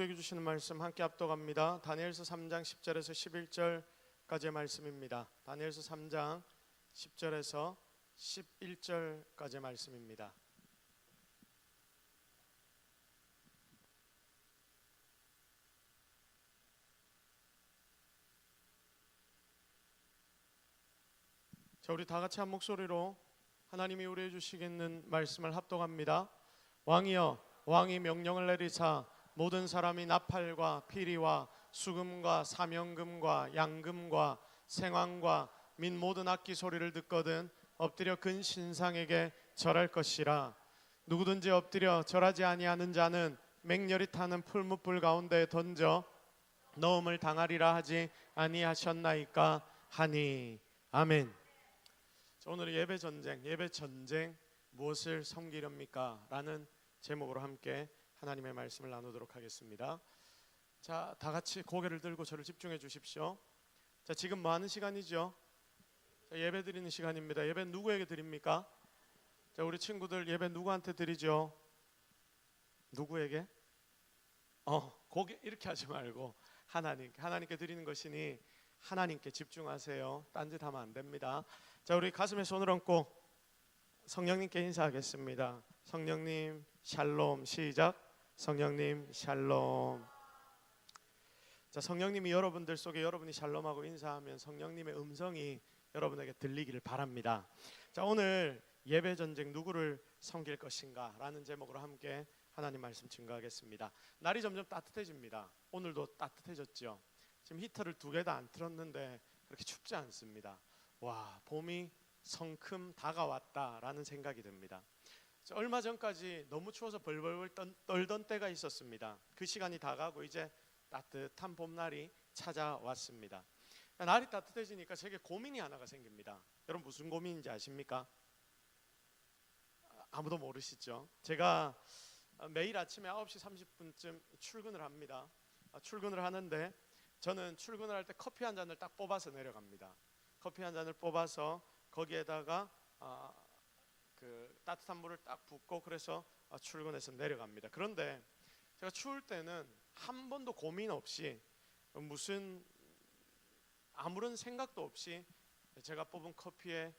우리에게 주시는 말씀 함께 압독합니다. 다니엘서 3장 10절에서 11절까지의 말씀입니다. 다니엘서 3장 10절에서 11절까지의 말씀입니다. 자, 우리 다 같이 한 목소리로 하나님이 우리에게 주시겠는 말씀을 합독합니다. 왕이여, 왕이 명령을 내리사 모든 사람이 나팔과 피리와 수금과 사명금과 양금과 생황과 민 모든 악기 소리를 듣거든 엎드려 근 신상에게 절할 것이라. 누구든지 엎드려 절하지 아니하는 자는 맹렬히 타는 풀무불 가운데 던져 넣음을 당하리라 하지 아니하셨나이까 하니. 아멘. 오늘은 예배 전쟁 무엇을 섬기렵니까? 라는 제목으로 함께 하나님의 말씀을 나누도록 하겠습니다. 자, 다 같이 고개를 들고 저를 집중해 주십시오. 자, 지금 뭐 하는 시간이죠? 자, 예배 드리는 시간입니다. 예배 누구에게 드립니까? 자, 우리 친구들 예배 누구한테 드리죠? 누구에게? 고개 이렇게 하지 말고 하나님께 드리는 것이니 하나님께 집중하세요. 딴짓 하면 안 됩니다. 자, 우리 가슴에 손을 얹고 성령님께 인사하겠습니다. 성령님 샬롬. 시작. 성령님 샬롬. 자, 성령님이 여러분들 속에 여러분이 샬롬하고 인사하면 성령님의 음성이 여러분에게 들리기를 바랍니다. 자, 오늘 예배 전쟁 누구를 섬길 것인가 라는 제목으로 함께 하나님 말씀 증거하겠습니다. 날이 점점 따뜻해집니다. 오늘도 따뜻해졌죠. 지금 히터를 2개 다 안 틀었는데 그렇게 춥지 않습니다. 와, 봄이 성큼 다가왔다라는 생각이 듭니다. 얼마 전까지 너무 추워서 벌벌 떨던 때가 있었습니다. 그 시간이 다가고 이제 따뜻한 봄날이 찾아왔습니다. 날이 따뜻해지니까 제게 고민이 하나가 생깁니다. 여러분 무슨 고민인지 아십니까? 아무도 모르시죠? 제가 매일 아침에 9시 30분쯤 출근을 합니다. 출근을 하는데 저는 출근을 할 때 커피 한 잔을 딱 뽑아서 내려갑니다. 커피 한 잔을 뽑아서 거기에다가 그 따뜻한 물을 딱 붓고 그래서 출근해서 내려갑니다. 그런데 제가 추울 때는 한 번도 고민 없이 무슨 아무런 생각도 없이 제가 뽑은 커피에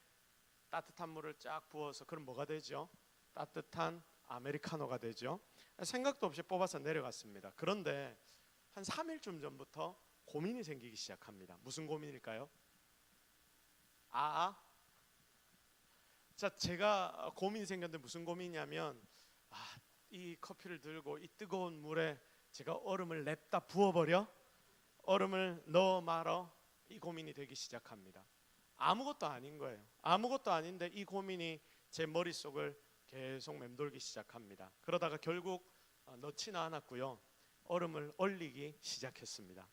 따뜻한 물을 쫙 부어서 그럼 뭐가 되죠? 따뜻한 아메리카노가 되죠. 생각도 없이 뽑아서 내려갔습니다. 그런데 한 3일쯤 전부터 고민이 생기기 시작합니다. 무슨 고민일까요? 자, 제가 고민이 생겼는데 무슨 고민이냐면 이 커피를 들고 이 뜨거운 물에 제가 얼음을 냅다 부어버려? 얼음을 넣어 말어? 이 고민이 되기 시작합니다. 아무것도 아닌 거예요. 아무것도 아닌데 이 고민이 제 머릿속을 계속 맴돌기 시작합니다. 그러다가 결국 넣지는 않았고요. 얼음을 얼리기 시작했습니다.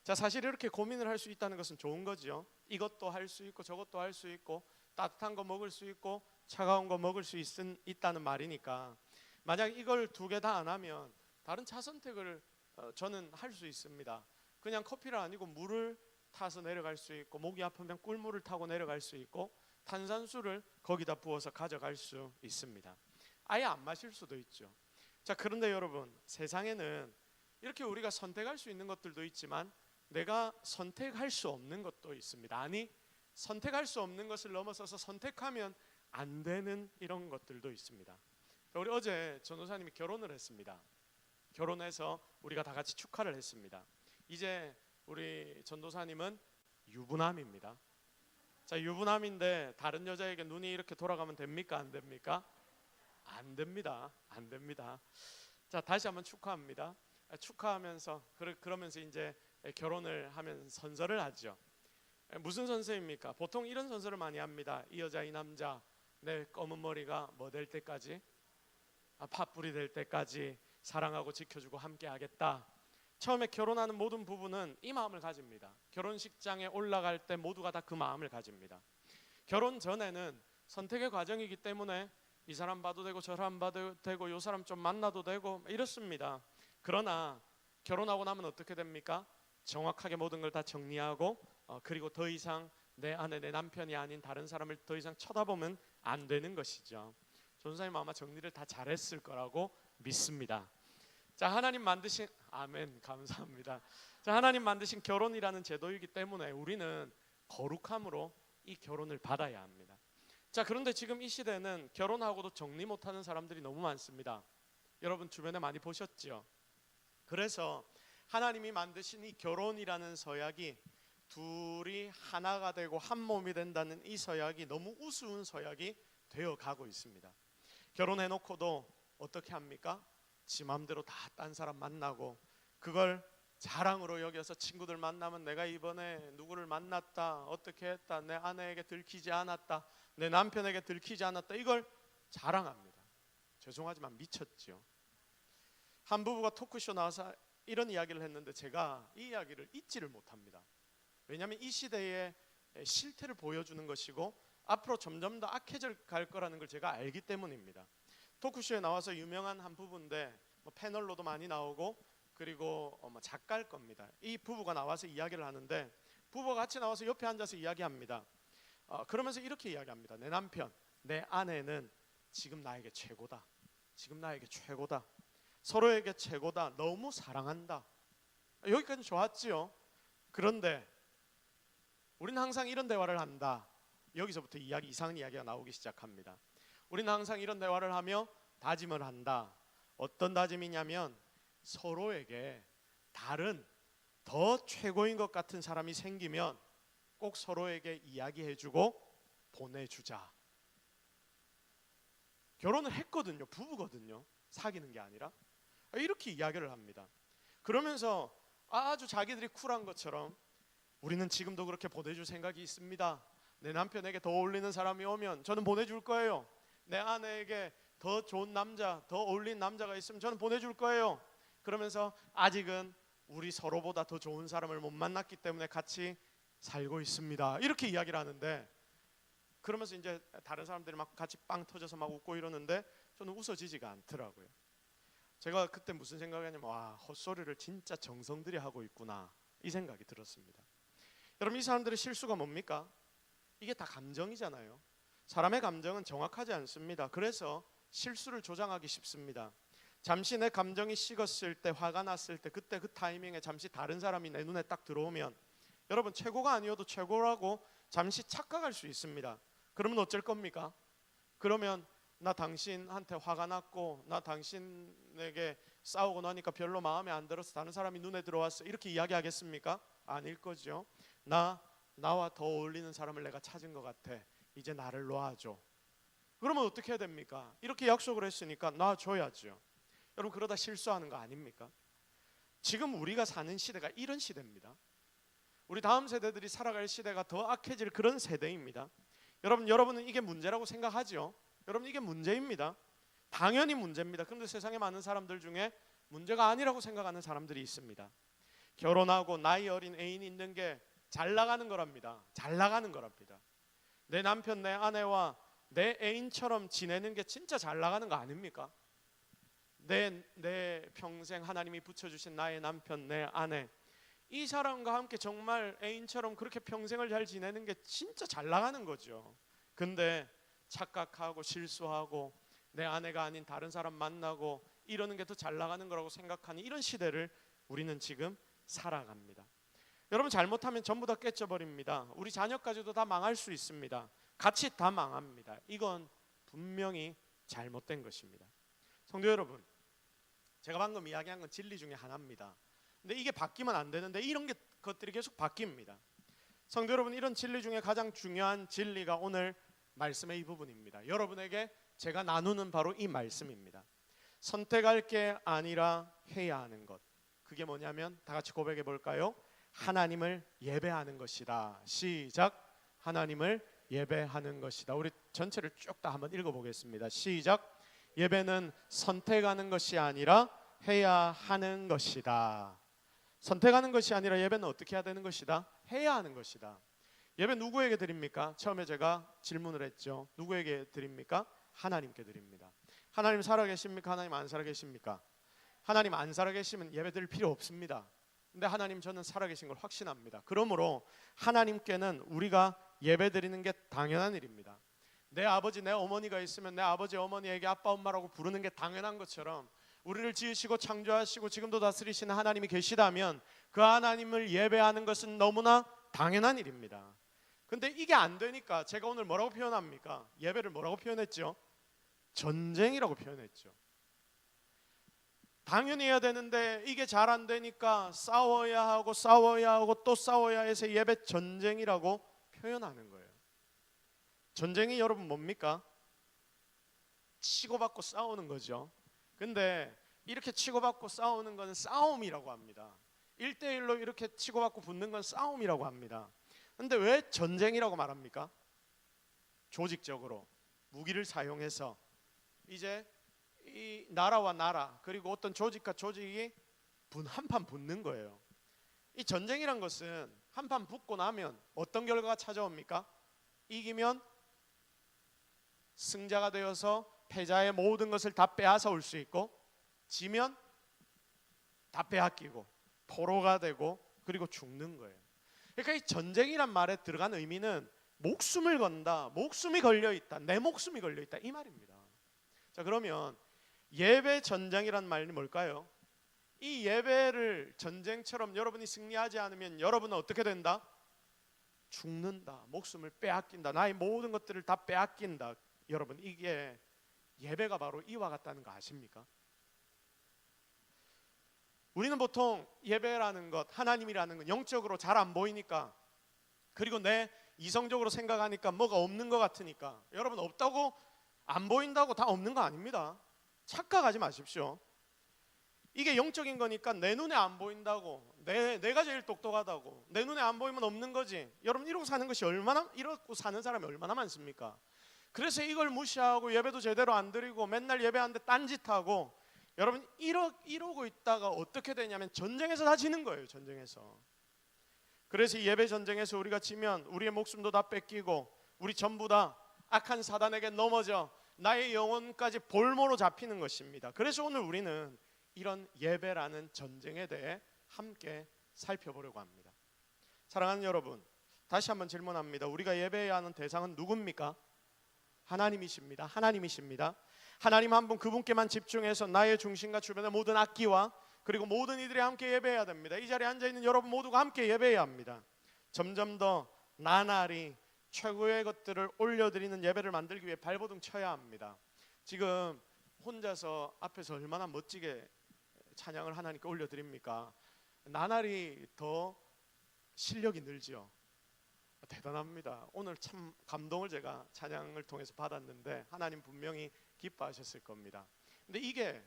자, 사실 이렇게 고민을 할 수 있다는 것은 좋은 거죠. 이것도 할 수 있고 저것도 할 수 있고 따뜻한 거 먹을 수 있고 차가운 거 먹을 수 있다는 말이니까 만약 이걸 2개 다 안 하면 다른 차 선택을 저는 할 수 있습니다. 그냥 커피를 아니고 물을 타서 내려갈 수 있고 목이 아프면 꿀물을 타고 내려갈 수 있고 탄산수를 거기다 부어서 가져갈 수 있습니다. 아예 안 마실 수도 있죠. 자, 그런데 여러분 세상에는 이렇게 우리가 선택할 수 있는 것들도 있지만 내가 선택할 수 없는 것도 있습니다. 아니, 선택할 수 없는 것을 넘어서서 선택하면 안 되는 이런 것들도 있습니다. 우리 어제 전도사님이 결혼을 했습니다. 결혼해서 우리가 다 같이 축하를 했습니다. 이제 우리 전도사님은 유부남입니다. 자, 유부남인데 다른 여자에게 눈이 이렇게 돌아가면 됩니까? 안 됩니까? 안 됩니다. 안 됩니다. 자, 다시 한번 축하합니다. 축하하면서 그러면서 이제 결혼을 하면 선서를 하죠. 무슨 선서입니까? 보통 이런 선서를 많이 합니다. 이 여자 이 남자 내 검은 머리가 뭐 될 때까지 팥불이 될 때까지 사랑하고 지켜주고 함께 하겠다. 처음에 결혼하는 모든 부부는 이 마음을 가집니다. 결혼식장에 올라갈 때 모두가 다 그 마음을 가집니다. 결혼 전에는 선택의 과정이기 때문에 이 사람 봐도 되고 저 사람 봐도 되고 이 사람 좀 만나도 되고 이렇습니다. 그러나 결혼하고 나면 어떻게 됩니까? 정확하게 모든 걸 다 정리하고 그리고 더 이상 내 아내 내 남편이 아닌 다른 사람을 더 이상 쳐다보면 안 되는 것이죠. 전도사님 아마 정리를 다 잘했을 거라고 믿습니다. 자, 하나님 만드신 아멘 감사합니다. 자, 하나님 만드신 결혼이라는 제도이기 때문에 우리는 거룩함으로 이 결혼을 받아야 합니다. 자, 그런데 지금 이 시대는 결혼하고도 정리 못하는 사람들이 너무 많습니다. 여러분 주변에 많이 보셨죠? 그래서 하나님이 만드신 이 결혼이라는 서약이 둘이 하나가 되고 한 몸이 된다는 이 서약이 너무 우스운 서약이 되어 가고 있습니다. 결혼해놓고도 어떻게 합니까? 지 맘대로 다 딴 사람 만나고 그걸 자랑으로 여겨서 친구들 만나면 내가 이번에 누구를 만났다, 어떻게 했다, 내 아내에게 들키지 않았다, 내 남편에게 들키지 않았다, 이걸 자랑합니다. 죄송하지만 미쳤죠. 한 부부가 토크쇼 나와서 이런 이야기를 했는데 제가 이 이야기를 잊지를 못합니다. 왜냐하면 이 시대의 실태를 보여주는 것이고 앞으로 점점 더 악해져 갈 거라는 걸 제가 알기 때문입니다. 토크쇼에 나와서 유명한 한 부부인데 패널로도 많이 나오고 그리고 작가일 겁니다. 이 부부가 나와서 이야기를 하는데 부부가 같이 나와서 옆에 앉아서 이야기합니다. 그러면서 이렇게 이야기합니다. 내 남편, 내 아내는 지금 나에게 최고다. 지금 나에게 최고다. 서로에게 최고다. 너무 사랑한다. 여기까지 좋았지요. 그런데 우리는 항상 이런 대화를 한다. 여기서부터 이상한 이야기가 나오기 시작합니다. 우리는 항상 이런 대화를 하며 다짐을 한다. 어떤 다짐이냐면 서로에게 다른 더 최고인 것 같은 사람이 생기면 꼭 서로에게 이야기해주고 보내주자. 결혼을 했거든요. 부부거든요. 사귀는 게 아니라. 이렇게 이야기를 합니다. 그러면서 아주 자기들이 쿨한 것처럼 우리는 지금도 그렇게 보내줄 생각이 있습니다. 내 남편에게 더 어울리는 사람이 오면 저는 보내줄 거예요. 내 아내에게 더 좋은 남자, 더 어울리는 남자가 있으면 저는 보내줄 거예요. 그러면서 아직은 우리 서로보다 더 좋은 사람을 못 만났기 때문에 같이 살고 있습니다. 이렇게 이야기를 하는데 그러면서 이제 다른 사람들이 막 같이 빵 터져서 막 웃고 이러는데 저는 웃어지지가 않더라고요. 제가 그때 무슨 생각이냐면 와, 헛소리를 진짜 정성들이 하고 있구나 이 생각이 들었습니다. 여러분, 이 사람들의 실수가 뭡니까? 이게 다 감정이잖아요. 사람의 감정은 정확하지 않습니다. 그래서 실수를 조장하기 쉽습니다. 잠시 내 감정이 식었을 때, 화가 났을 때, 그때 그 타이밍에 잠시 다른 사람이 내 눈에 딱 들어오면 여러분, 최고가 아니어도 최고라고 잠시 착각할 수 있습니다. 그러면 어쩔 겁니까? 그러면 나 당신한테 화가 났고 나 당신에게 싸우고 나니까 별로 마음에 안 들어서 다른 사람이 눈에 들어왔어, 이렇게 이야기하겠습니까? 아닐 거죠. 나와 더 어울리는 사람을 내가 찾은 것 같아. 이제 나를 놔줘. 그러면 어떻게 해야 됩니까? 이렇게 약속을 했으니까 놔줘야죠. 여러분, 그러다 실수하는 거 아닙니까? 지금 우리가 사는 시대가 이런 시대입니다. 우리 다음 세대들이 살아갈 시대가 더 악해질 그런 세대입니다. 여러분은 이게 문제라고 생각하죠? 여러분, 이게 문제입니다. 당연히 문제입니다. 그런데 세상에 많은 사람들 중에 문제가 아니라고 생각하는 사람들이 있습니다. 결혼하고 나이 어린 애인이 있는 게 잘 나가는 거랍니다. 잘 나가는 거랍니다. 내 남편, 내 아내와 내 애인처럼 지내는 게 진짜 잘 나가는 거 아닙니까? 내 평생 하나님이 붙여주신 나의 남편, 내 아내, 이 사람과 함께 정말 애인처럼 그렇게 평생을 잘 지내는 게 진짜 잘 나가는 거죠. 근데 착각하고 실수하고 내 아내가 아닌 다른 사람 만나고 이러는 게 더 잘 나가는 거라고 생각하는 이런 시대를 우리는 지금 살아갑니다. 여러분, 잘못하면 전부 다 깨져버립니다. 우리 자녀까지도 다 망할 수 있습니다. 같이 다 망합니다. 이건 분명히 잘못된 것입니다. 성도 여러분, 제가 방금 이야기한 건 진리 중에 하나입니다. 근데 이게 바뀌면 안 되는데 이런 것들이 계속 바뀝니다. 성도 여러분, 이런 진리 중에 가장 중요한 진리가 오늘 말씀의 이 부분입니다. 여러분에게 제가 나누는 바로 이 말씀입니다. 선택할 게 아니라 해야 하는 것. 그게 뭐냐면 다 같이 고백해 볼까요? 하나님을 예배하는 것이다. 시작. 하나님을 예배하는 것이다. 우리 전체를 쭉 다 한번 읽어보겠습니다. 시작. 예배는 선택하는 것이 아니라 해야 하는 것이다. 선택하는 것이 아니라 예배는 어떻게 해야 되는 것이다? 해야 하는 것이다. 예배 누구에게 드립니까? 처음에 제가 질문을 했죠. 누구에게 드립니까? 하나님께 드립니다. 하나님 살아계십니까? 하나님 안 살아계십니까? 하나님 안 살아계시면 예배 드릴 필요 없습니다. 근데 하나님, 저는 살아계신 걸 확신합니다. 그러므로 하나님께는 우리가 예배 드리는 게 당연한 일입니다. 내 아버지, 내 어머니가 있으면 내 아버지, 어머니에게 아빠, 엄마라고 부르는 게 당연한 것처럼 우리를 지으시고 창조하시고 지금도 다스리시는 하나님이 계시다면 그 하나님을 예배하는 것은 너무나 당연한 일입니다. 근데 이게 안 되니까 제가 오늘 뭐라고 표현합니까? 예배를 뭐라고 표현했죠? 전쟁이라고 표현했죠. 당연히 해야 되는데 이게 잘 안 되니까 싸워야 하고 또 싸워야 해서 예배 전쟁이라고 표현하는 거예요. 전쟁이 여러분 뭡니까? 치고받고 싸우는 거죠. 근데 이렇게 치고받고 싸우는 건 싸움이라고 합니다. 1대1로 이렇게 치고받고 붙는 건 싸움이라고 합니다. 근데 왜 전쟁이라고 말합니까? 조직적으로 무기를 사용해서 이제 이 나라와 나라 그리고 어떤 조직과 조직이 한판 붙는 거예요. 이 전쟁이란 것은 한판 붙고 나면 어떤 결과가 찾아옵니까? 이기면 승자가 되어서 패자의 모든 것을 다 빼앗아 올 수 있고, 지면 다 빼앗기고 포로가 되고 그리고 죽는 거예요. 그러니까 이 전쟁이란 말에 들어간 의미는 목숨을 건다, 목숨이 걸려있다, 내 목숨이 걸려있다 이 말입니다. 자, 그러면 예배 전쟁이란 말이 뭘까요? 이 예배를 전쟁처럼 여러분이 승리하지 않으면 여러분은 어떻게 된다? 죽는다, 목숨을 빼앗긴다, 나의 모든 것들을 다 빼앗긴다. 여러분, 이게 예배가 바로 이와 같다는 거 아십니까? 우리는 보통 예배라는 것, 하나님이라는 건 영적으로 잘 안 보이니까, 그리고 내 이성적으로 생각하니까 뭐가 없는 것 같으니까, 여러분 없다고 안 보인다고 다 없는 거 아닙니다. 착각하지 마십시오. 이게 영적인 거니까 내 눈에 안 보인다고, 내가 제일 똑똑하다고, 내 눈에 안 보이면 없는 거지. 여러분 이러고 사는 것이 이러고 사는 사람이 얼마나 많습니까? 그래서 이걸 무시하고 예배도 제대로 안 드리고 맨날 예배하는데 딴짓하고, 여러분 이러고 있다가 어떻게 되냐면 전쟁에서 다 지는 거예요. 전쟁에서. 그래서 이 예배 전쟁에서 우리가 지면 우리의 목숨도 다 뺏기고 우리 전부 다 악한 사단에게 넘어져 나의 영혼까지 볼모로 잡히는 것입니다. 그래서 오늘 우리는 이런 예배라는 전쟁에 대해 함께 살펴보려고 합니다. 사랑하는 여러분, 다시 한번 질문합니다. 우리가 예배해야 하는 대상은 누굽니까? 하나님이십니다. 하나님이십니다. 하나님 한 분, 그분께만 집중해서 나의 중심과 주변의 모든 악기와 그리고 모든 이들이 함께 예배해야 됩니다. 이 자리에 앉아있는 여러분 모두가 함께 예배해야 합니다. 점점 더 나날이 최고의 것들을 올려드리는 예배를 만들기 위해 발버둥 쳐야 합니다. 지금 혼자서 앞에서 얼마나 멋지게 찬양을 하나님께 올려드립니까? 나날이 더 실력이 늘죠. 대단합니다. 오늘 참 감동을 제가 찬양을 통해서 받았는데 하나님 분명히 기뻐하셨을 겁니다. 근데 이게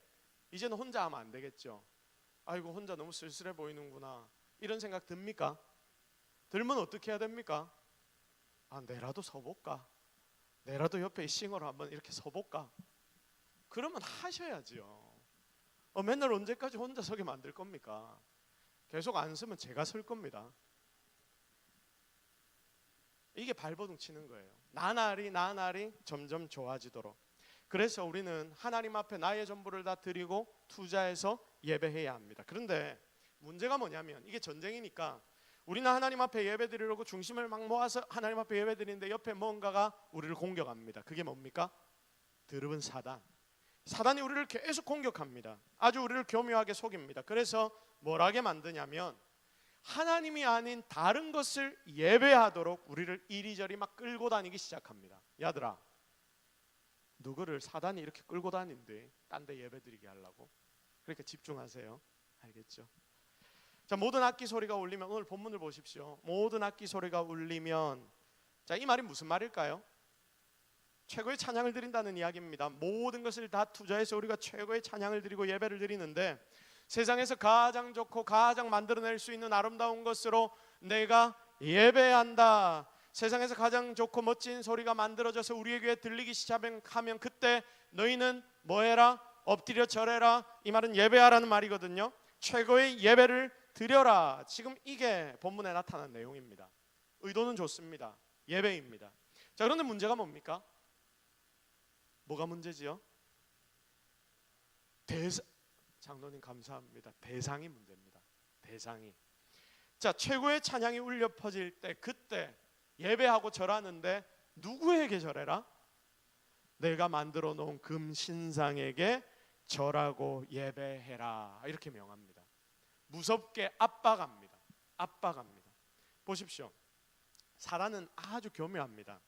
이제는 혼자 하면 안 되겠죠. 아이고 혼자 너무 쓸쓸해 보이는구나 이런 생각 듭니까? 들면 어떻게 해야 됩니까? 아, 내라도 서볼까? 내라도 옆에 이 싱어로 한번 이렇게 서볼까? 그러면 하셔야죠. 맨날 언제까지 혼자 서게 만들 겁니까? 계속 안 서면 제가 설 겁니다. 이게 발버둥 치는 거예요. 나날이 점점 좋아지도록. 그래서 우리는 하나님 앞에 나의 전부를 다 드리고 투자해서 예배해야 합니다. 그런데 문제가 뭐냐면 이게 전쟁이니까 우리는 하나님 앞에 예배 드리려고 중심을 막 모아서 하나님 앞에 예배 드리는데 옆에 뭔가가 우리를 공격합니다. 그게 뭡니까? 드러운 사단. 사단이 우리를 계속 공격합니다. 아주 우리를 교묘하게 속입니다. 그래서 뭘 하게 만드냐면 하나님이 아닌 다른 것을 예배하도록 우리를 이리저리 막 끌고 다니기 시작합니다. 야들아, 누구를 사단이 이렇게 끌고 다니는데 딴 데 예배 드리게 하려고? 그러니까 집중하세요. 알겠죠? 자, 모든 악기 소리가 울리면, 오늘 본문을 보십시오. 모든 악기 소리가 울리면, 자, 이 말이 무슨 말일까요? 최고의 찬양을 드린다는 이야기입니다. 모든 것을 다 투자해서 우리가 최고의 찬양을 드리고 예배를 드리는데, 세상에서 가장 좋고 가장 만들어낼 수 있는 아름다운 것으로 내가 예배한다. 세상에서 가장 좋고 멋진 소리가 만들어져서 우리에게 들리기 시작하면 그때 너희는 뭐해라? 엎드려 절해라. 이 말은 예배하라는 말이거든요. 최고의 예배를 드려라. 지금 이게 본문에 나타난 내용입니다. 의도는 좋습니다. 예배입니다. 자, 그런데 문제가 뭡니까? 뭐가 문제지요? 장로님 감사합니다. 대상이 문제입니다. 대상이. 자, 최고의 찬양이 울려 퍼질 때, 그때 예배하고 절하는데 누구에게 절해라? 내가 만들어 놓은 금 신상에게 절하고 예배해라 이렇게 명합니다. 무섭게 압박합니다. 압박합니다. 보십시오. 사단은 아주 교묘합니다.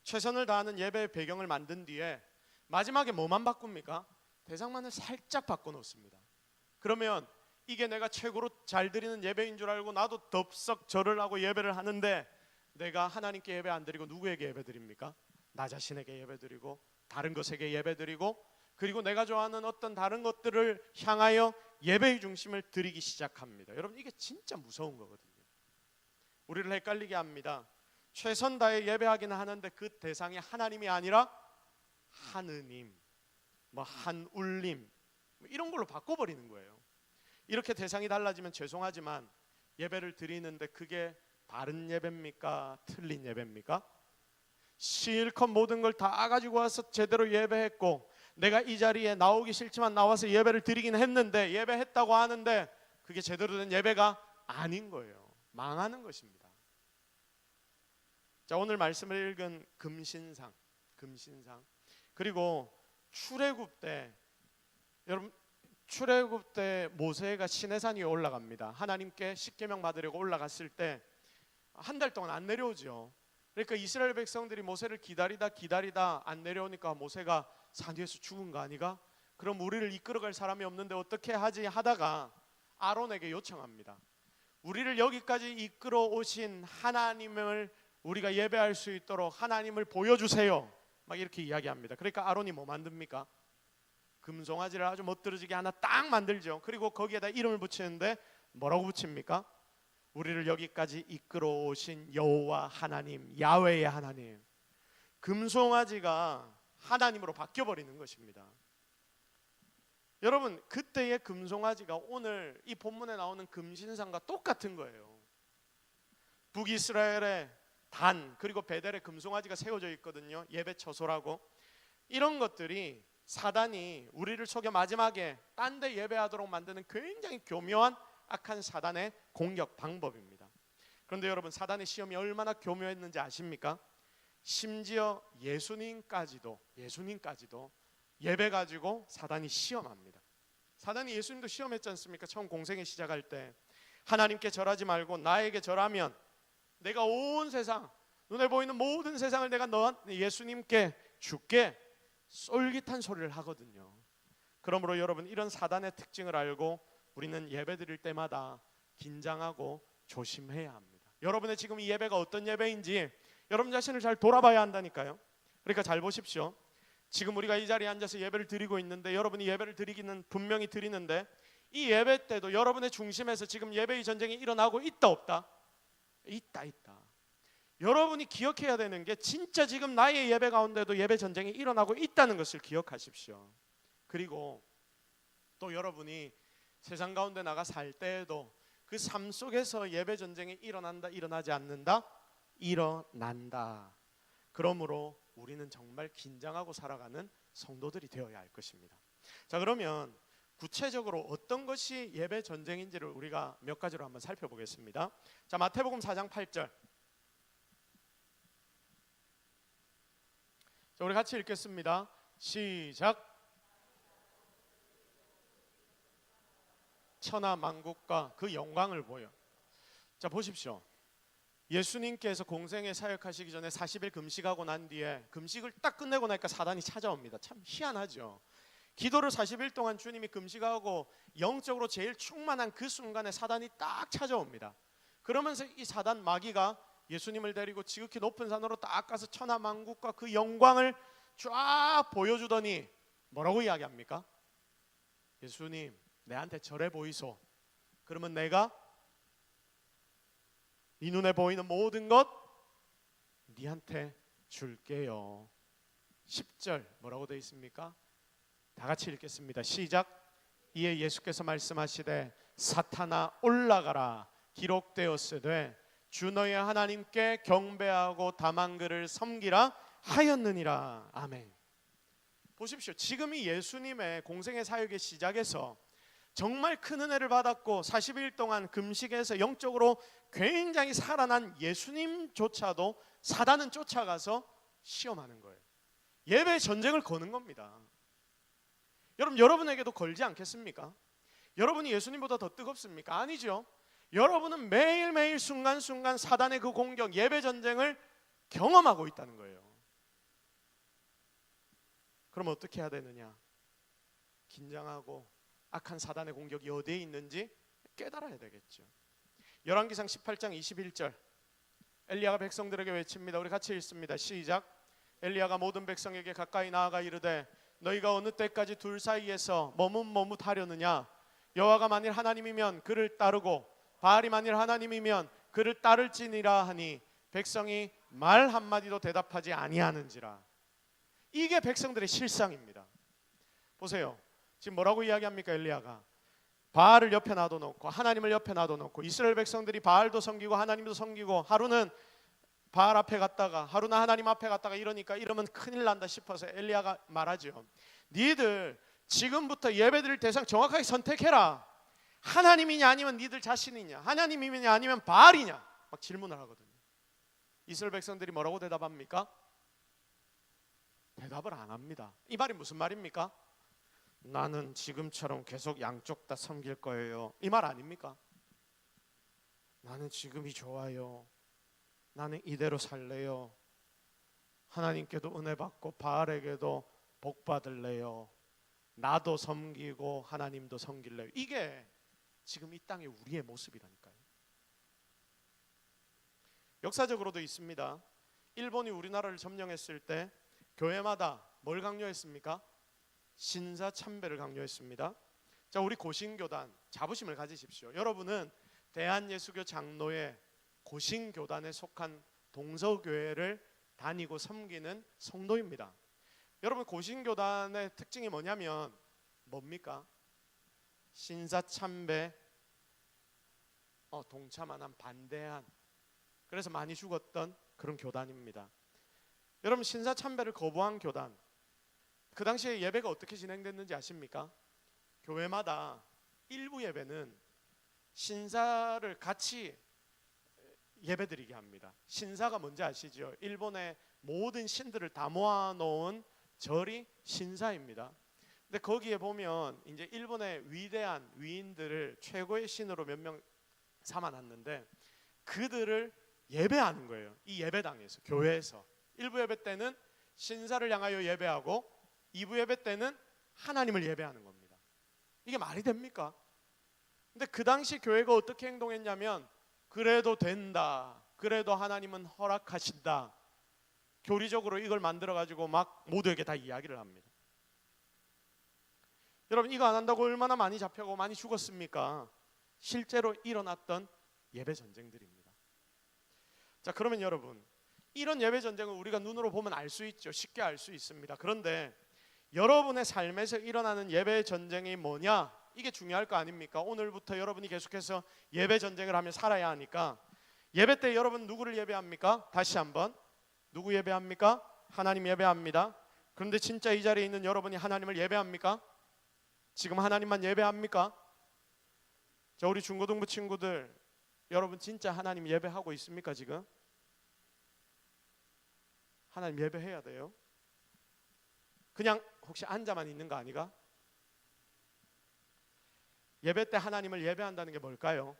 최선을 다하는 예배의 배경을 만든 뒤에 마지막에 뭐만 바꿉니까? 대상만을 살짝 바꿔놓습니다. 그러면 이게 내가 최고로 잘 드리는 예배인 줄 알고 나도 덥석 절을 하고 예배를 하는데 내가 하나님께 예배 안 드리고 누구에게 예배 드립니까? 나 자신에게 예배 드리고 다른 것에게 예배 드리고 그리고 내가 좋아하는 어떤 다른 것들을 향하여 예배의 중심을 드리기 시작합니다. 여러분 이게 진짜 무서운 거거든요. 우리를 헷갈리게 합니다. 최선 다해 예배하기는 하는데 그 대상이 하나님이 아니라 하느님, 한울림 이런 걸로 바꿔버리는 거예요. 이렇게 대상이 달라지면 죄송하지만 예배를 드리는데 그게 바른 예배입니까? 틀린 예배입니까? 실컷 모든 걸 다 가지고 와서 제대로 예배했고 내가 이 자리에 나오기 싫지만 나와서 예배를 드리긴 했는데 예배했다고 하는데 그게 제대로 된 예배가 아닌 거예요. 망하는 것입니다. 자, 오늘 말씀을 읽은 금신상 그리고 출애굽 때 여러분 출애굽 때 모세가 시내산 위에 올라갑니다. 하나님께 십계명 받으려고 올라갔을 때 한 달 동안 안 내려오죠. 그러니까 이스라엘 백성들이 모세를 기다리다 안 내려오니까 모세가 산 위에서 죽은 거 아니가? 그럼 우리를 이끌어갈 사람이 없는데 어떻게 하지 하다가 아론에게 요청합니다. 우리를 여기까지 이끌어 오신 하나님을 우리가 예배할 수 있도록 하나님을 보여주세요. 막 이렇게 이야기합니다. 그러니까 아론이 뭐 만듭니까? 금송아지를 아주 멋들어지게 하나 딱 만들죠. 그리고 거기에다 이름을 붙이는데 뭐라고 붙입니까? 우리를 여기까지 이끌어 오신 여호와 하나님, 야훼의 하나님. 금송아지가 하나님으로 바뀌어버리는 것입니다. 여러분 그때의 금송아지가 오늘 이 본문에 나오는 금신상과 똑같은 거예요. 북이스라엘의 단 그리고 베델에 금송아지가 세워져 있거든요. 예배 처소라고. 이런 것들이 사단이 우리를 속여 마지막에 딴 데 예배하도록 만드는 굉장히 교묘한 악한 사단의 공격 방법입니다. 그런데 여러분 사단의 시험이 얼마나 교묘했는지 아십니까? 심지어 예수님까지도 예배 가지고 사단이 시험합니다. 사단이 예수님도 시험했지 않습니까? 처음 공생애 시작할 때 하나님께 절하지 말고 나에게 절하면 내가 온 세상 눈에 보이는 모든 세상을 내가 예수님께 줄게 쏠깃한 소리를 하거든요. 그러므로 여러분 이런 사단의 특징을 알고 우리는 예배 드릴 때마다 긴장하고 조심해야 합니다. 여러분의 지금 이 예배가 어떤 예배인지 여러분 자신을 잘 돌아봐야 한다니까요. 그러니까 잘 보십시오. 지금 우리가 이 자리에 앉아서 예배를 드리고 있는데 여러분이 예배를 드리기는 분명히 드리는데 이 예배 때도 여러분의 중심에서 지금 예배의 전쟁이 일어나고 있다 없다? 있다. 여러분이 기억해야 되는 게 진짜 지금 나의 예배 가운데도 예배 전쟁이 일어나고 있다는 것을 기억하십시오. 그리고 또 여러분이 세상 가운데 나가 살 때에도 그 삶 속에서 예배 전쟁이 일어난다 일어나지 않는다? 일어난다. 그러므로 우리는 정말 긴장하고 살아가는 성도들이 되어야 할 것입니다. 자, 그러면 구체적으로 어떤 것이 예배 전쟁인지를 우리가 몇 가지로 한번 살펴보겠습니다. 자, 마태복음 4장 8절. 자, 우리 같이 읽겠습니다. 시작. 천하 만국과 그 영광을 보여. 자, 보십시오. 예수님께서 공생애 사역하시기 전에 40일 금식하고 난 뒤에 금식을 딱 끝내고 나니까 사단이 찾아옵니다. 참 희한하죠. 기도를 40일 동안 주님이 금식하고 영적으로 제일 충만한 그 순간에 사단이 딱 찾아옵니다. 그러면서 이 사단 마귀가 예수님을 데리고 지극히 높은 산으로 딱 가서 천하 만국과 그 영광을 쫙 보여주더니 뭐라고 이야기합니까? 예수님 내한테 절해 보이소. 그러면 내가 네 눈에 보이는 모든 것 네한테 줄게요. 10절 뭐라고 되어 있습니까? 다 같이 읽겠습니다. 시작. 이에 예수께서 말씀하시되 사탄아 올라가라. 기록되었으되 주 너의 하나님께 경배하고 다만 그를 섬기라 하였느니라. 아멘. 보십시오. 지금 이 예수님의 공생의 사역의 시작에서 정말 큰 은혜를 받았고 40일 동안 금식해서 영적으로 굉장히 살아난 예수님조차도 사단은 쫓아가서 시험하는 거예요. 예배 전쟁을 거는 겁니다. 여러분에게도 걸지 않겠습니까? 여러분이 예수님보다 더 뜨겁습니까? 아니죠. 여러분은 매일매일 순간순간 사단의 그 공격, 예배 전쟁을 경험하고 있다는 거예요. 그럼 어떻게 해야 되느냐? 긴장하고 악한 사단의 공격이 어디에 있는지 깨달아야 되겠죠. 열왕기상 18장 21절, 엘리야가 백성들에게 외칩니다. 우리 같이 읽습니다. 시작. 엘리야가 모든 백성에게 가까이 나아가 이르되 너희가 어느 때까지 둘 사이에서 머뭇머뭇하려느냐? 여호와가 만일 하나님이면 그를 따르고 바알이 만일 하나님이면 그를 따를지니라 하니 백성이 말 한마디도 대답하지 아니하는지라. 이게 백성들의 실상입니다. 보세요. 지금 뭐라고 이야기합니까? 엘리야가 바알을 옆에 놔둬놓고 하나님을 옆에 놔둬놓고 이스라엘 백성들이 바알도 섬기고 하나님도 섬기고 하루는 바알 앞에 갔다가 하루는 하나님 앞에 갔다가 이러면 큰일 난다 싶어서 엘리야가 말하죠. 니들 지금부터 예배드릴 대상 정확하게 선택해라. 하나님이냐 아니면 니들 자신이냐, 하나님이냐 아니면 바알이냐, 막 질문을 하거든요. 이스라엘 백성들이 뭐라고 대답합니까? 대답을 안 합니다. 이 말이 무슨 말입니까? 나는 지금처럼 계속 양쪽 다 섬길 거예요, 이 말 아닙니까? 나는 지금이 좋아요, 나는 이대로 살래요, 하나님께도 은혜 받고 바알에게도 복 받을래요, 나도 섬기고 하나님도 섬길래요. 이게 지금 이 땅의 우리의 모습이라니까요. 역사적으로도 있습니다. 일본이 우리나라를 점령했을 때 교회마다 뭘 강요했습니까? 신사참배를 강요했습니다. 자, 우리 고신교단 자부심을 가지십시오. 여러분은 대한예수교 장로의 고신교단에 속한 동서교회를 다니고 섬기는 성도입니다. 여러분, 고신교단의 특징이 뭐냐면 뭡니까? 신사참배 동참한 반대한, 그래서 많이 죽었던 그런 교단입니다. 여러분, 신사참배를 거부한 교단, 그 당시에 예배가 어떻게 진행됐는지 아십니까? 교회마다 일부 예배는 신사를 같이 예배드리게 합니다. 신사가 뭔지 아시죠? 일본의 모든 신들을 다 모아놓은 절이 신사입니다. 근데 거기에 보면 이제 일본의 위대한 위인들을 최고의 신으로 몇 명 삼아놨는데 그들을 예배하는 거예요. 이 예배당에서, 교회에서. 1부 예배 때는 신사를 향하여 예배하고 2부 예배 때는 하나님을 예배하는 겁니다. 이게 말이 됩니까? 근데 그 당시 교회가 어떻게 행동했냐면 그래도 된다, 그래도 하나님은 허락하신다, 교리적으로 이걸 만들어가지고 막 모두에게 다 이야기를 합니다. 여러분, 이거 안 한다고 얼마나 많이 잡혀가고 많이 죽었습니까? 실제로 일어났던 예배 전쟁들입니다. 자, 그러면 여러분, 이런 예배 전쟁을 우리가 눈으로 보면 알 수 있죠. 쉽게 알 수 있습니다. 그런데 여러분의 삶에서 일어나는 예배 전쟁이 뭐냐? 이게 중요할 거 아닙니까? 오늘부터 여러분이 계속해서 예배 전쟁을 하며 살아야 하니까. 예배 때 여러분 누구를 예배합니까? 다시 한번, 누구 예배합니까? 하나님 예배합니다. 그런데 진짜 이 자리에 있는 여러분이 하나님을 예배합니까? 지금 하나님만 예배합니까? 자, 우리 중고등부 친구들, 여러분 진짜 하나님 예배하고 있습니까? 지금 하나님 예배해야 돼요. 그냥 혹시 앉아만 있는 거 아니가? 예배 때 하나님을 예배한다는 게 뭘까요?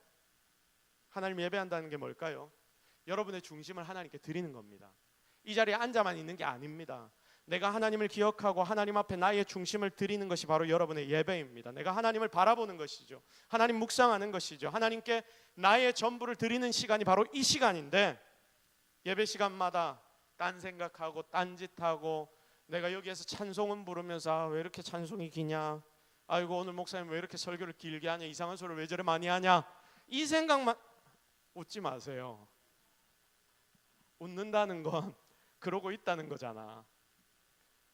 하나님 예배한다는 게 뭘까요? 여러분의 중심을 하나님께 드리는 겁니다. 이 자리에 앉아만 있는 게 아닙니다. 내가 하나님을 기억하고 하나님 앞에 나의 중심을 드리는 것이 바로 여러분의 예배입니다. 내가 하나님을 바라보는 것이죠. 하나님 묵상하는 것이죠. 하나님께 나의 전부를 드리는 시간이 바로 이 시간인데, 예배 시간마다 딴 생각하고 딴짓하고, 내가 여기에서 찬송은 부르면서 왜 이렇게 찬송이 기냐, 아이고 오늘 목사님 왜 이렇게 설교를 길게 하냐, 이상한 소리를 왜 저래 많이 하냐, 이 생각만. 웃지 마세요. 웃는다는 건 그러고 있다는 거잖아.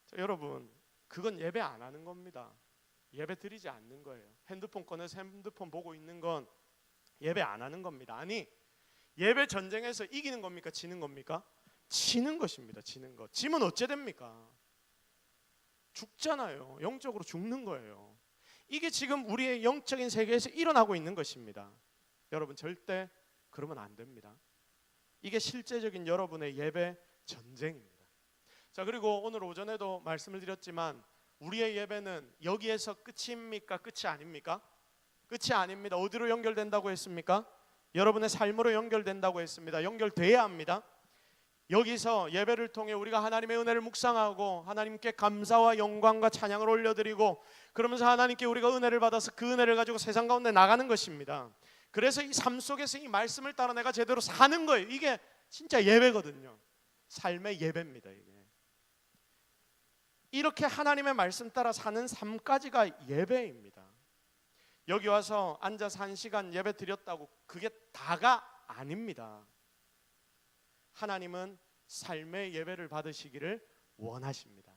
자, 여러분, 그건 예배 안 하는 겁니다. 예배 드리지 않는 거예요. 핸드폰 꺼내서 핸드폰 보고 있는 건 예배 안 하는 겁니다. 아니, 예배 전쟁에서 이기는 겁니까? 지는 겁니까? 지는 것입니다. 지는 것. 지면 어째 됩니까? 죽잖아요. 영적으로 죽는 거예요. 이게 지금 우리의 영적인 세계에서 일어나고 있는 것입니다. 여러분, 절대 그러면 안 됩니다. 이게 실제적인 여러분의 예배 전쟁입니다. 자, 그리고 오늘 오전에도 말씀을 드렸지만 우리의 예배는 여기에서 끝입니까? 끝이 아닙니까? 끝이 아닙니다. 어디로 연결된다고 했습니까? 여러분의 삶으로 연결된다고 했습니다. 연결돼야 합니다. 여기서 예배를 통해 우리가 하나님의 은혜를 묵상하고 하나님께 감사와 영광과 찬양을 올려드리고, 그러면서 하나님께 우리가 은혜를 받아서 그 은혜를 가지고 세상 가운데 나가는 것입니다. 그래서 이 삶 속에서 이 말씀을 따라 내가 제대로 사는 거예요. 이게 진짜 예배거든요. 삶의 예배입니다. 이렇게 하나님의 말씀 따라 사는 삶까지가 예배입니다. 여기 와서 앉아서 1시간 예배 드렸다고 그게 다가 아닙니다. 하나님은 삶의 예배를 받으시기를 원하십니다.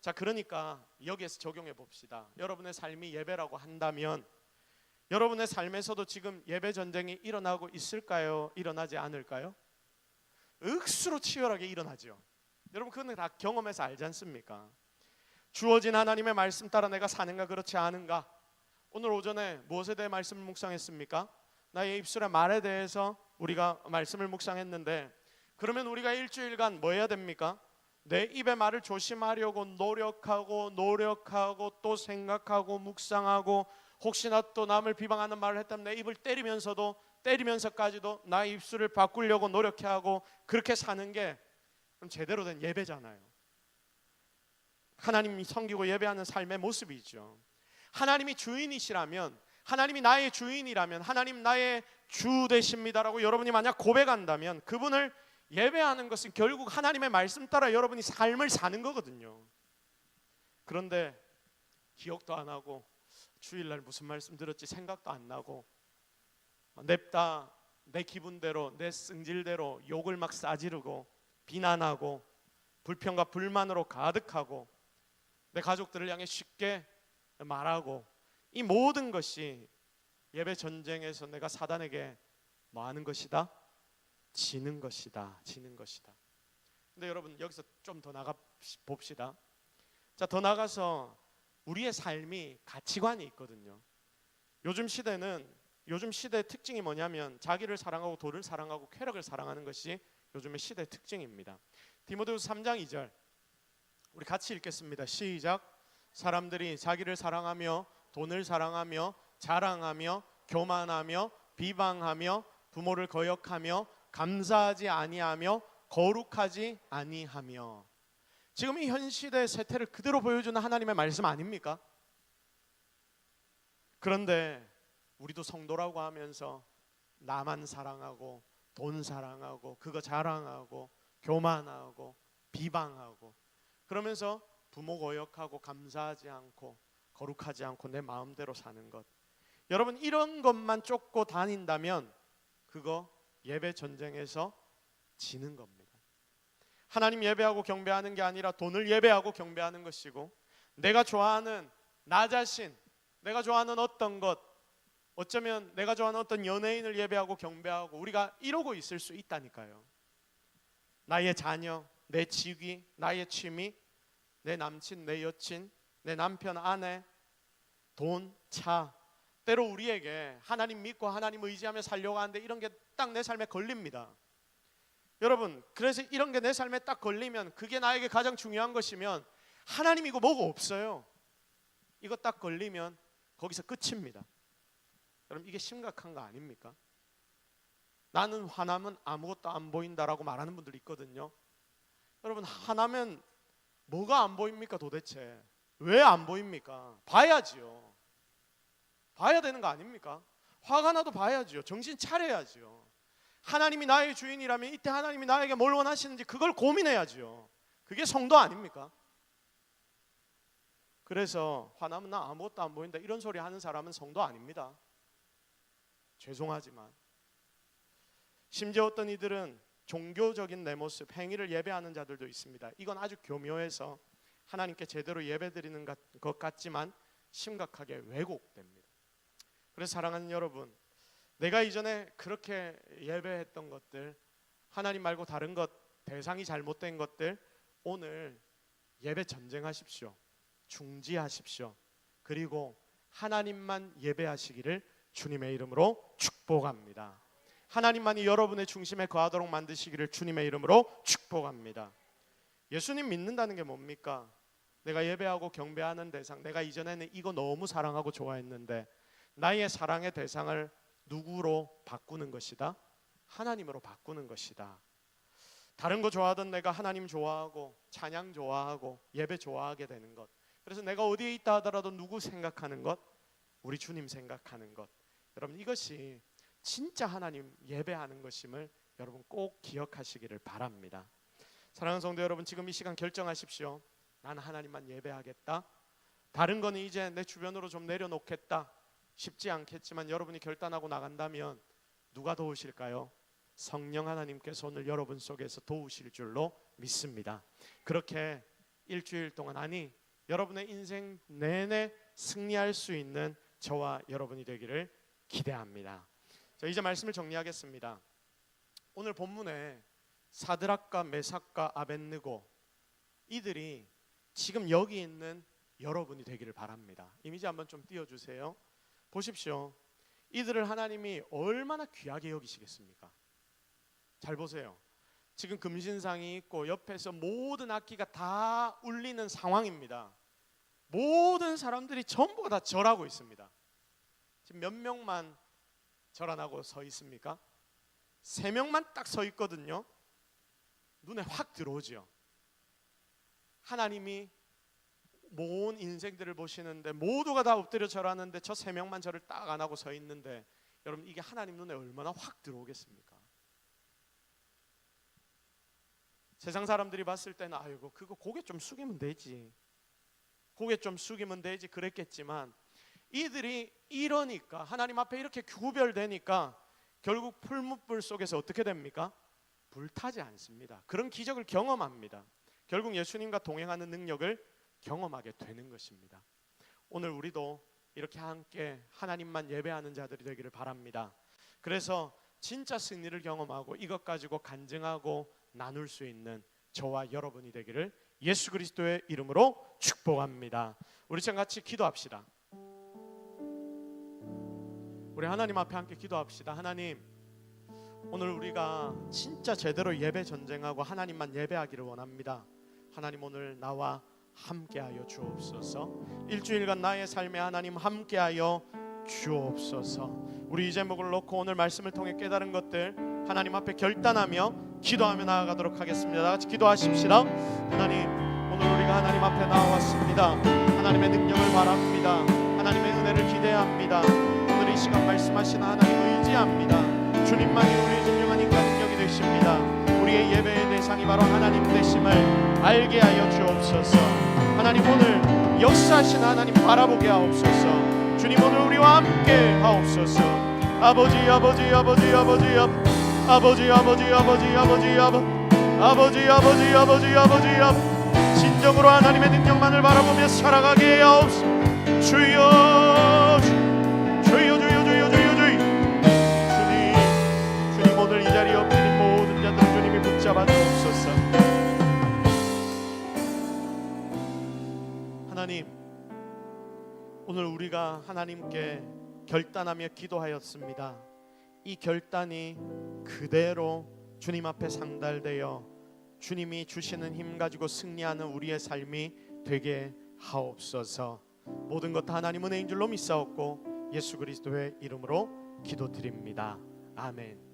자, 그러니까 여기에서 적용해 봅시다. 여러분의 삶이 예배라고 한다면 여러분의 삶에서도 지금 예배 전쟁이 일어나고 있을까요? 일어나지 않을까요? 억수로 치열하게 일어나죠. 여러분 그건 다 경험해서 알지 않습니까? 주어진 하나님의 말씀 따라 내가 사는가 그렇지 않은가? 오늘 오전에 무엇에 대해 말씀을 묵상했습니까? 나의 입술의 말에 대해서 우리가 말씀을 묵상했는데, 그러면 우리가 일주일간 뭐 해야 됩니까? 내 입의 말을 조심하려고 노력하고 또 생각하고 묵상하고, 혹시나 또 남을 비방하는 말을 했다면 내 입을 때리면서까지도 나의 입술을 바꾸려고 노력해 하고, 그렇게 사는 게 그럼 제대로 된 예배잖아요. 하나님 섬기고 예배하는 삶의 모습이죠. 하나님이 주인이시라면, 하나님이 나의 주인이라면, 하나님 나의 주 되십니다라고 여러분이 만약 고백한다면, 그분을 예배하는 것은 결국 하나님의 말씀 따라 여러분이 삶을 사는 거거든요. 그런데 기억도 안 하고 주일날 무슨 말씀 들었지 생각도 안 나고, 냅다 내 기분대로 내 승질대로 욕을 막 싸지르고 비난하고 불평과 불만으로 가득하고 내 가족들을 향해 쉽게 말하고, 이 모든 것이 예배 전쟁에서 내가 사단에게 뭐 하는 것이다? 지는 것이다. 근데 여러분 여기서 좀 더 나가 봅시다. 자, 더 나가서 우리의 삶이 가치관이 있거든요. 요즘 시대의 특징이 뭐냐면 자기를 사랑하고 돈을 사랑하고 쾌락을 사랑하는 것이 요즘의 시대의 특징입니다. 디모데후서 3장 2절 우리 같이 읽겠습니다. 시작. 사람들이 자기를 사랑하며 돈을 사랑하며 자랑하며 교만하며 비방하며 부모를 거역하며 감사하지 아니하며 거룩하지 아니하며. 지금 이 현 시대의 세태를 그대로 보여주는 하나님의 말씀 아닙니까? 그런데 우리도 성도라고 하면서 나만 사랑하고 돈 사랑하고 그거 자랑하고 교만하고 비방하고, 그러면서 부모 거역하고 감사하지 않고 거룩하지 않고 내 마음대로 사는 것, 여러분 이런 것만 쫓고 다닌다면 그거 예배 전쟁에서 지는 겁니다. 하나님 예배하고 경배하는 게 아니라 돈을 예배하고 경배하는 것이고, 내가 좋아하는 나 자신, 내가 좋아하는 어떤 것, 어쩌면 내가 좋아하는 어떤 연예인을 예배하고 경배하고 우리가 이러고 있을 수 있다니까요. 나의 자녀, 내 직위, 나의 취미, 내 남친, 내 여친, 내 남편, 아내, 돈, 차, 때로 우리에게 하나님 믿고 하나님 의지하며 살려고 하는데 이런 게 딱 내 삶에 걸립니다. 여러분, 그래서 이런 게 내 삶에 딱 걸리면 그게 나에게 가장 중요한 것이면 하나님이고 뭐고 없어요. 이거 딱 걸리면 거기서 끝입니다. 여러분 이게 심각한 거 아닙니까? 나는 화나면 아무것도 안 보인다라고 말하는 분들이 있거든요. 여러분 화나면 뭐가 안 보입니까 도대체? 왜 안 보입니까? 봐야지요. 봐야 되는 거 아닙니까? 화가 나도 봐야지요. 정신 차려야지요. 하나님이 나의 주인이라면 이때 하나님이 나에게 뭘 원하시는지 그걸 고민해야지요. 그게 성도 아닙니까? 그래서 화나면 나 아무것도 안 보인다 이런 소리 하는 사람은 성도 아닙니다. 죄송하지만. 심지어 어떤 이들은 종교적인 내 모습, 행위를 예배하는 자들도 있습니다. 이건 아주 교묘해서 하나님께 제대로 예배드리는 것 같지만 심각하게 왜곡됩니다. 그래서 사랑하는 여러분, 내가 이전에 그렇게 예배했던 것들, 하나님 말고 다른 것, 대상이 잘못된 것들, 오늘 예배 전쟁하십시오. 중지하십시오. 그리고 하나님만 예배하시기를 주님의 이름으로 축복합니다. 하나님만이 여러분의 중심에 거하도록 만드시기를 주님의 이름으로 축복합니다. 예수님 믿는다는 게 뭡니까? 내가 예배하고 경배하는 대상, 내가 이전에는 이거 너무 사랑하고 좋아했는데 나의 사랑의 대상을 누구로 바꾸는 것이다? 하나님으로 바꾸는 것이다. 다른 거 좋아하던 내가 하나님 좋아하고 찬양 좋아하고 예배 좋아하게 되는 것. 그래서 내가 어디에 있다 하더라도 누구 생각하는 것? 우리 주님 생각하는 것. 여러분, 이것이 진짜 하나님 예배하는 것임을 여러분 꼭 기억하시기를 바랍니다. 사랑하는 성도 여러분, 지금 이 시간 결정하십시오. 나는 하나님만 예배하겠다. 다른 거는 이제 내 주변으로 좀 내려놓겠다. 쉽지 않겠지만 여러분이 결단하고 나간다면 누가 도우실까요? 성령 하나님께서 오늘 여러분 속에서 도우실 줄로 믿습니다. 그렇게 일주일 동안, 아니 여러분의 인생 내내 승리할 수 있는 저와 여러분이 되기를 기대합니다. 자, 이제 말씀을 정리하겠습니다. 오늘 본문에 사드락과 메삭과 아벳느고, 이들이 지금 여기 있는 여러분이 되기를 바랍니다. 이미지 한번 좀 띄워주세요. 보십시오. 이들을 하나님이 얼마나 귀하게 여기시겠습니까? 잘 보세요. 지금 금신상이 있고 옆에서 모든 악기가 다 울리는 상황입니다. 모든 사람들이 전부가 다 절하고 있습니다. 지금 몇 명만 절 안 하고 서 있습니까? 3명만 딱 서 있거든요. 눈에 확 들어오죠. 하나님이 모든 인생들을 보시는데 모두가 다 엎드려 절하는데 저 3명만 절을 딱 안 하고 서 있는데, 여러분 이게 하나님 눈에 얼마나 확 들어오겠습니까? 세상 사람들이 봤을 때는 아이고 그거 고개 좀 숙이면 되지, 고개 좀 숙이면 되지 그랬겠지만, 이들이 이러니까, 하나님 앞에 이렇게 구별되니까 결국 풀무불 속에서 어떻게 됩니까? 불타지 않습니다. 그런 기적을 경험합니다. 결국 예수님과 동행하는 능력을 경험하게 되는 것입니다. 오늘 우리도 이렇게 함께 하나님만 예배하는 자들이 되기를 바랍니다. 그래서 진짜 승리를 경험하고 이것 가지고 간증하고 나눌 수 있는 저와 여러분이 되기를 예수 그리스도의 이름으로 축복합니다. 우리 지금 같이 기도합시다. 우리 하나님 앞에 함께 기도합시다. 하나님, 오늘 우리가 진짜 제대로 예배 전쟁하고 하나님만 예배하기를 원합니다. 하나님, 오늘 나와 함께하여 주옵소서. 일주일간 나의 삶에 하나님 함께하여 주옵소서. 우리 이 제목을 놓고 오늘 말씀을 통해 깨달은 것들 하나님 앞에 결단하며 기도하며 나아가도록 하겠습니다. 다 같이 기도하십시다. 하나님, 오늘 우리가 하나님 앞에 나왔습니다. 하나님의 능력을 바랍니다. 하나님의 은혜를 기대합니다. 오늘 이 시간 말씀하시는 하나님 의지합니다. 주님만이 우리의 진정한 인간 능력이 되십니다. 우리의 예배의 대상이 바로 하나님 되심을 알게 하여 주옵소서. 하나님, 오늘 역사하신 하나님 바라보게 하옵소서. 주님, 오늘 우리와 함께 하옵소서. 아버지 아버지 아버지 아버지 아버지 아버지 아버지 아버지 아버지 아버지 아버지 아버지 진정으로 하나님의 능력만을 바라보며 살아가게 하옵소서. 주여 주여 주여 주여 주여 주여. 주님 오늘 이 자리에 엎드린 모든 자들 주님이 붙잡아 주옵소서. 하나님, 오늘 우리가 하나님께 결단하며 기도하였습니다. 이 결단이 그대로 주님 앞에 상달되어 주님이 주시는 힘 가지고 승리하는 우리의 삶이 되게 하옵소서. 모든 것 다 하나님 은혜인 줄로 믿사옵고 예수 그리스도의 이름으로 기도드립니다. 아멘.